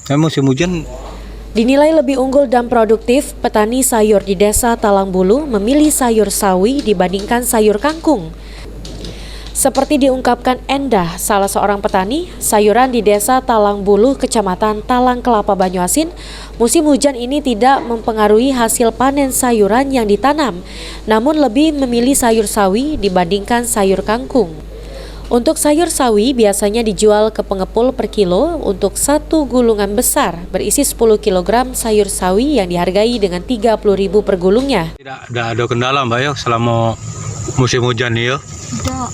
Musim hujan Dinilai lebih unggul dan produktif, petani sayur di Desa Talangbulu memilih sayur sawi dibandingkan sayur kangkung. Seperti diungkapkan Endah, salah seorang petani sayuran di Desa Talangbulu, Kecamatan Talang Kelapa, Banyuasin, musim hujan ini tidak mempengaruhi hasil panen sayuran yang ditanam, namun lebih memilih sayur sawi dibandingkan sayur kangkung. Untuk sayur sawi biasanya dijual ke pengepul per kilo untuk satu gulungan besar berisi 10 kg sayur sawi yang dihargai dengan 30.000 per gulungnya. tidak ada kendala Mbak ya selama musim hujan nih ya. Tidak.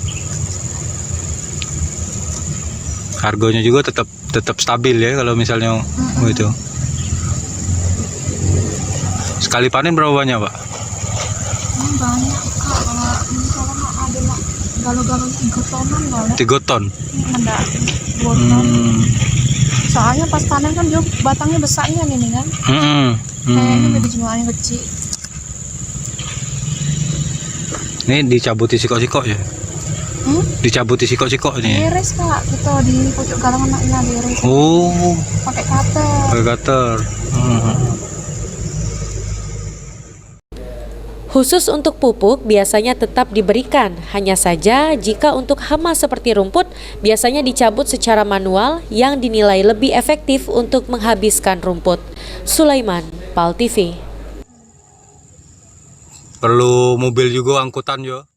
Harganya juga tetap stabil ya kalau misalnya gitu. Sekali panen berapa banyak Pak? Banyak Kak, kalau misalnya ada galon-galon 3 tonan boleh. 3 ton. Enggak, 2 ton. Soalnya pas panen kan dia batangnya besarnya nih kan. Kayaknya udah dijualnya kecil. Ini dicabuti sikok-sikok ya? Dicabuti sikok-sikok ini. Diiris Kak, kita di pojok galangan anaknya diiris. Oh, Pakai cutter. pakai cutter. Khusus untuk pupuk biasanya tetap diberikan, hanya saja jika untuk hama seperti rumput biasanya dicabut secara manual yang dinilai lebih efektif untuk menghabiskan rumput. Sulaiman, PAL TV. Perlu mobil juga angkutan yo.